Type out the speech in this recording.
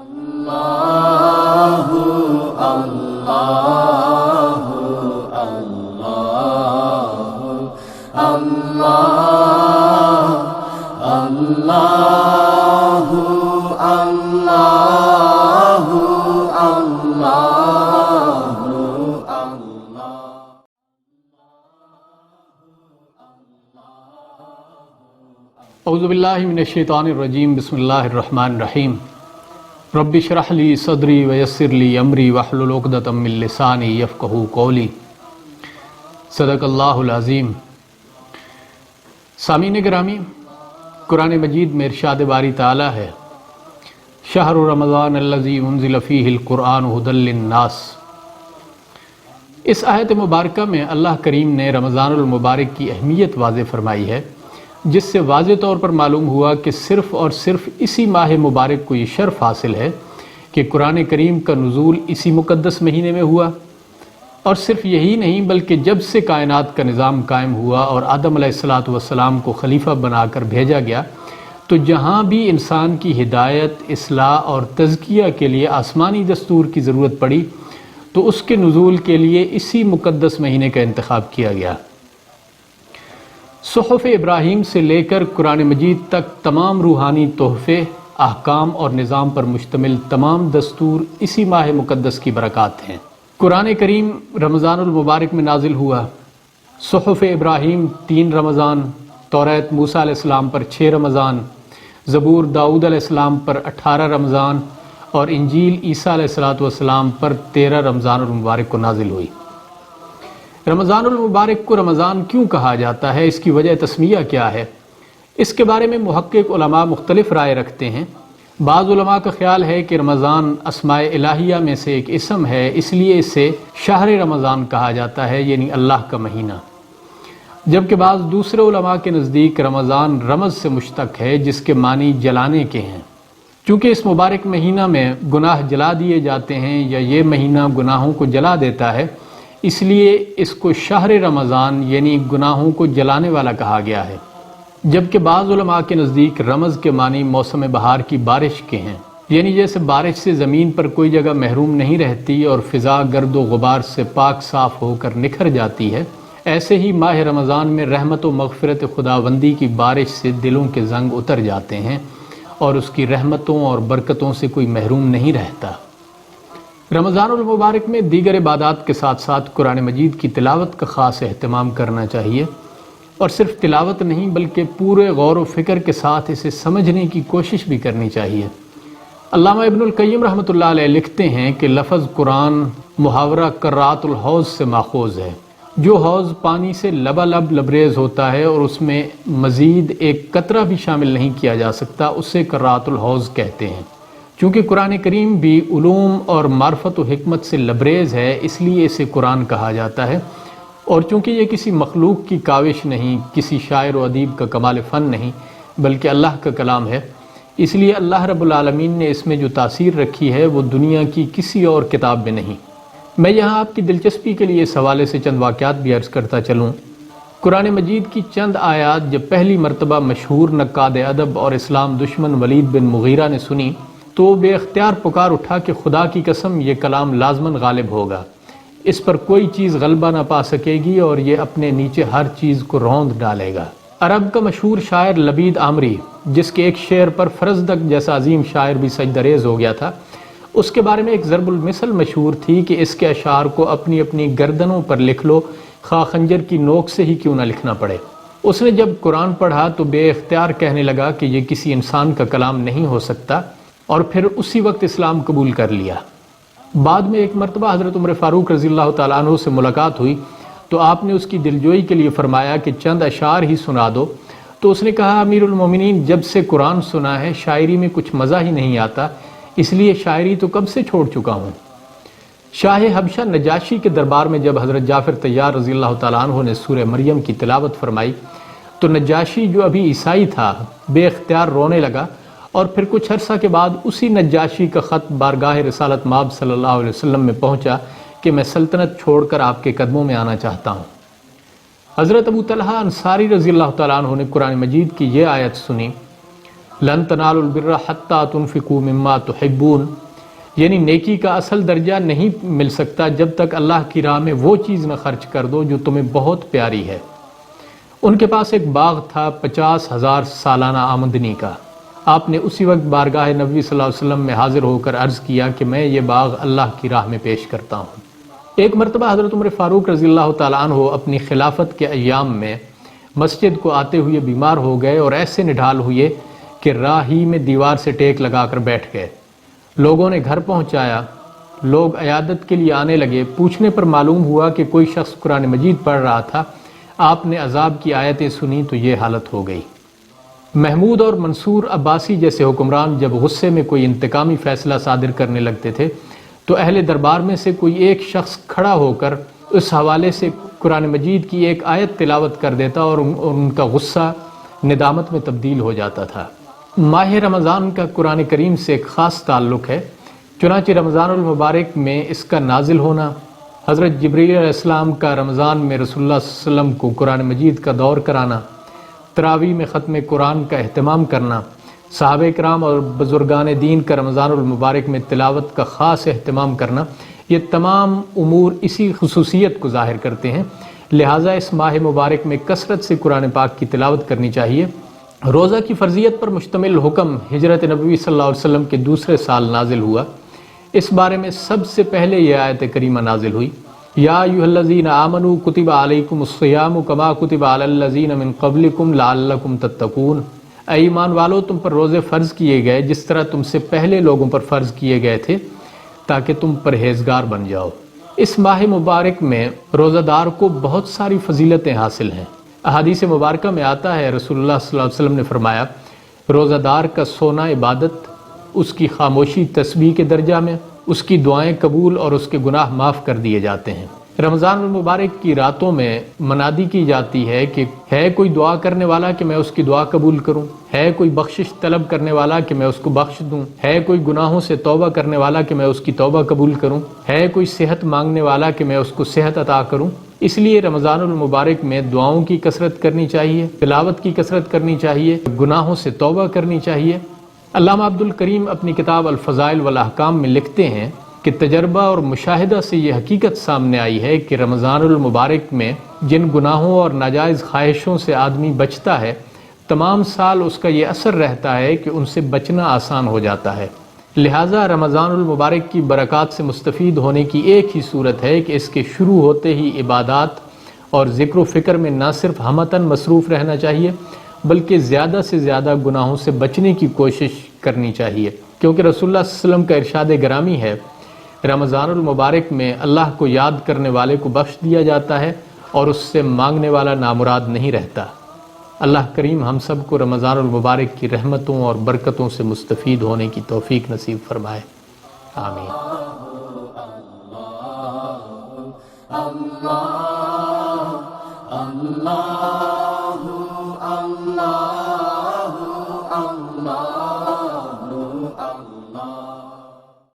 अल्लाहु अल्लाहु अल्लाहु अल्लाह अल्लाहु अल्लाहु अल्लाहु अल्लाह। औज़ु बिल्लाहि मिनश्शैतानिर रजीम, बिस्मिल्लाहिर रहमानिर रहीम। रब्बि इश्रह ली सदरी व यस्सिर ली अमरी वहलुल उक़दतम मिन लिसानी यफ़क़हू क़ौली। सदक़ल्लाहुल अज़ीम। सामीन गिरामी, कुरान मजीद में इरशाद बारी ताला है, शहरु रमज़ान अल्लज़ी उन्ज़िल फ़ीहिल क़ुरआन हुदल लिन्नास। इस आयत मुबारका में अल्लाह करीम ने रमज़ानुल मुबारक की अहमियत वाज़े फ़रमाई है, जिससे वाज़े तौर पर मालूम हुआ कि सिर्फ़ और सिर्फ़ इसी माह मुबारक को ये शर्फ़ हासिल है कि कुरान करीम का नुज़ूल इसी मुक़द्दस महीने में हुआ। और सिर्फ़ यही नहीं बल्कि जब से कायनात का निज़ाम कायम हुआ और आदम अलैहिस्सलातु वस्सलाम को खलीफा बनाकर भेजा गया, तो जहाँ भी इंसान की हिदायत, इस्लाह और तज़किया के लिए आसमानी दस्तूर की ज़रूरत पड़ी तो उसके नुज़ूल के लिए इसी मुक़द्दस महीने का इंतख़ाब किया गया। सुहफ़ इब्राहीम से लेकर कुरान मजीद तक तमाम रूहानी तोहफ़े, अहकाम और निज़ाम पर मुश्तमिल तमाम दस्तूर इसी माह मुक़द्दस की बरक़ात हैं। कुरान करीम रमज़ानुल मुबारक में नाजिल हुआ। सुहफ़ इब्राहीम 3 रमज़ान, तौरात मूसा अलैहिस्सलाम पर 6 रमज़ान, ज़बूर दाऊद अलैहिस्सलाम पर 18 रमज़ान और इंजील ईसा अलैहिस्सलातु वस्सलाम पर 13 रमज़ानुल मुबारक को नाजिल हुई। रमज़ानुल मुबारक को रमज़ान क्यों कहा जाता है, इसकी वजह तस्मिया क्या है, इसके बारे में मुहक्किक उलमा मुख्तलिफ राय रखते हैं। बाज़ उलमा का ख्याल है कि रमज़ान अस्माए इलाहिया में से एक इसम है, इसलिए इसे शहर रमज़ान कहा जाता है, यानी अल्लाह का महीना। जबकि बाज़ दूसरे उलमा के नज़दीक रमज़ान रमज़ से मुश्तक है, जिसके मानी जलाने के हैं। चूँकि इस मुबारक महीना में गुनाह जला दिए जाते हैं या ये महीना गुनाहों को जला देता है, इसलिए इसको शहर रमज़ान यानी गुनाहों को जलाने वाला कहा गया है। जबकि बाज़ उलमा के नज़दीक रमज़ के मानी मौसम बहार की बारिश के हैं, यानी जैसे बारिश से ज़मीन पर कोई जगह महरूम नहीं रहती और फ़िज़ा गर्द व गुबार से पाक साफ़ होकर निखर जाती है, ऐसे ही माह रमज़ान में रहमत व मग़फ़िरत खुदाबंदी की बारिश से दिलों के ज़ंग उतर जाते हैं और उसकी रहमतों और बरकतों से कोई महरूम नहीं रहता। रमज़ानुल मुबारक में दीगर इबादात के साथ साथ कुरान मजीद की तिलावत का ख़ास एहतमाम करना चाहिए, और सिर्फ़ तिलावत नहीं बल्कि पूरे गौर व फ़िक्र के साथ इसे समझने की कोशिश भी करनी चाहिए। अल्लामा इब्नुल क़य्यिम रहमतुल्लाह अलैह लिखते हैं कि लफ़्ज़ कुरान मुहावरा कर्रातुल हौज़ से माख़ूज़ है। जो हौज़ पानी से लबालब लबरेज़ होता है और उसमें मज़ीद एक कतरा भी शामिल नहीं किया जा सकता, उसे कर्रातुल हौज़ कहते हैं। चूँकि कुरान करीम भी उलूम और मार्फत व हिकमत से लबरेज़ है, इसलिए इसे कुरान कहा जाता है। और चूँकि ये किसी मखलूक की काविश नहीं, किसी शायर व अदीब का कमाल फ़न नहीं, बल्कि अल्लाह का कलाम है, इसलिए अल्लाह रब्बुल आलमीन ने इसमें जो तासीर रखी है वो दुनिया की किसी और किताब में नहीं। मैं यहाँ आपकी दिलचस्पी के लिए इस हवाले से चंद वाक़यात भी अर्ज़ करता चलूँ। कुरान मजीद की चंद आयात जब पहली मरतबा मशहूर नक्काद अदब और इस्लाम दुश्मन वलीद बिन मुगीरा ने सुनी तो बेख्तियार पुकार उठा कि खुदा की कसम ये कलाम लाज़मन गालिब होगा, इस पर कोई चीज़ गलबा ना पा सकेगी और ये अपने नीचे हर चीज़ को रौंद डालेगा। अरब का मशहूर शायर लबीद आमरी, जिसके एक शेर पर फरजदक जैसा अजीम शायर भी सजदरेज़ हो गया था, उसके बारे में एक ज़रबुल मिसल मशहूर थी कि इसके अशार को अपनी अपनी गर्दनों पर लिख लो, खा खंजर की नोक से ही क्यों ना लिखना पड़े। उसने जब कुरान पढ़ा तो बेख्तियार कहने लगा कि ये किसी इंसान का कलाम नहीं हो सकता, और फिर उसी वक्त इस्लाम कबूल कर लिया। बाद में एक मरतबा हज़रत उमर फ़ारूक रज़ियल्लाहु ताला अन्हु से मुलाकात हुई तो आपने उसकी दिलजोई के लिए फ़रमाया कि चंद अशार ही सुना दो। तो उसने कहा, अमीरुल मोमिनीन, जब से कुरान सुना है शायरी में कुछ मज़ा ही नहीं आता, इसलिए शायरी तो कब से छोड़ चुका हूँ। शाह हबशा नजाशी के दरबार में जब हज़रत जाफ़िर तैयार रज़ियल्लाहु ताला अन्हु ने सूरह मरियम की तिलावत फरमाई तो नजाशी जो अभी ईसाई था बेख्तियार रोने लगा, और फिर कुछ अरसा के बाद उसी नजाशी का ख़त बारगाह रिसालत माब सल्लल्लाहु अलैहि वसल्लम में पहुँचा कि मैं सल्तनत छोड़कर आपके कदमों में आना चाहता हूँ। हज़रत अबू तलहा अंसारी रज़ियल्लाहु ताला अन्हु ने कुरान मजीद की ये आयत सुनी, لن تنالوا البر حتی تنفقوا مما تحبون، یعنی نیکی کا اصل درجہ نہیں مل سکتا جب تک اللہ کی راہ میں وہ چیز نہ خرچ کر دو جو تمہیں بہت پیاری ہے۔ ان کے پاس ایک باغ تھا 50,000 سالانہ آمدنی کا۔ آپ نے اسی وقت بارگاہ نبی صلی اللہ علیہ وسلم میں حاضر ہو کر عرض کیا کہ میں یہ باغ اللہ کی راہ میں پیش کرتا ہوں۔ ایک مرتبہ حضرت عمر فاروق رضی اللہ تعالیٰ عنہ اپنی خلافت کے ایام میں مسجد کو آتے ہوئے بیمار ہو گئے اور ایسے نڈھال ہوئے کہ راہ ہی میں دیوار سے ٹیک لگا کر بیٹھ گئے۔ لوگوں نے گھر پہنچایا، لوگ عیادت کے لیے آنے لگے۔ پوچھنے پر معلوم ہوا کہ کوئی شخص قرآن مجید پڑھ رہا تھا۔ آپ نے عذاب کی آیتیں سنی تو یہ حالت ہو گئی۔ محمود اور منصور عباسی جیسے حکمران جب غصے میں کوئی انتقامی فیصلہ صادر کرنے لگتے تھے تو اہل دربار میں سے کوئی ایک شخص کھڑا ہو کر اس حوالے سے قرآن مجید کی ایک آیت تلاوت کر دیتا اور ان کا غصہ ندامت میں تبدیل ہو جاتا تھا۔ ماہ رمضان کا قرآن کریم سے ایک خاص تعلق ہے، چنانچہ رمضان المبارک میں اس کا نازل ہونا، حضرت جبریل علیہ السلام کا رمضان میں رسول اللہ صلی اللہ علیہ وسلم کو قرآن مجید کا دور کرانا، تراویح میں ختم قرآن کا اہتمام کرنا، صحابہ کرام اور بزرگان دین کا رمضان المبارک میں تلاوت کا خاص اہتمام کرنا، یہ تمام امور اسی خصوصیت کو ظاہر کرتے ہیں۔ لہٰذا اس ماہ مبارک میں کثرت سے قرآن پاک کی تلاوت کرنی چاہیے۔ روزہ کی فرضیت پر مشتمل حکم ہجرت نبوی صلی اللہ علیہ وسلم کے دوسرے سال نازل ہوا۔ اس بارے میں سب سے پہلے یہ آیت کریمہ نازل ہوئی، یا ایھا الذین آمنوا کتب علیکم الصیام کما کتب علی الذین من قبلکم لعلکم تتقون، اے ایمان والو تم پر روزے فرض کیے گئے جس طرح تم سے پہلے لوگوں پر فرض کیے گئے تھے تاکہ تم پرہیزگار بن جاؤ۔ اس ماہ مبارک میں روزہ دار کو بہت ساری فضیلتیں حاصل ہیں۔ احادیث مبارکہ میں آتا ہے، رسول اللہ صلی اللہ علیہ وسلم نے فرمایا، روزہ دار کا سونا عبادت، اس کی خاموشی تسبیح کے درجہ میں، اس کی دعائیں قبول اور اس کے گناہ معاف کر دیے جاتے ہیں۔ رمضان المبارک کی راتوں میں منادی کی جاتی ہے کہ ہے کوئی دعا کرنے والا کہ میں اس کی دعا قبول کروں، ہے کوئی بخشش طلب کرنے والا کہ میں اس کو بخش دوں، ہے کوئی گناہوں سے توبہ کرنے والا کہ میں اس کی توبہ قبول کروں، ہے کوئی صحت مانگنے والا کہ میں اس کو صحت عطا کروں۔ اس لیے رمضان المبارک میں دعاؤں کی کثرت کرنی چاہیے، تلاوت کی کثرت کرنی چاہیے، گناہوں سے توبہ کرنی چاہیے۔ علامہ عبد الکریم اپنی کتاب الفضائل والاحکام میں لکھتے ہیں کہ تجربہ اور مشاہدہ سے یہ حقیقت سامنے آئی ہے کہ رمضان المبارک میں جن گناہوں اور ناجائز خواہشوں سے آدمی بچتا ہے، تمام سال اس کا یہ اثر رہتا ہے کہ ان سے بچنا آسان ہو جاتا ہے۔ لہٰذا رمضان المبارک کی برکات سے مستفید ہونے کی ایک ہی صورت ہے کہ اس کے شروع ہوتے ہی عبادات اور ذکر و فکر میں نہ صرف ہمتاً مصروف رہنا چاہیے بلکہ زیادہ سے زیادہ گناہوں سے بچنے کی کوشش کرنی چاہیے، کیونکہ رسول اللہ صلی اللہ علیہ وسلم کا ارشاد گرامی ہے، رمضان المبارک میں اللہ کو یاد کرنے والے کو بخش دیا جاتا ہے اور اس سے مانگنے والا نامراد نہیں رہتا۔ اللہ کریم ہم سب کو رمضان المبارک کی رحمتوں اور برکتوں سے مستفید ہونے کی توفیق نصیب فرمائے، آمین۔ اللہ اللہ اللہ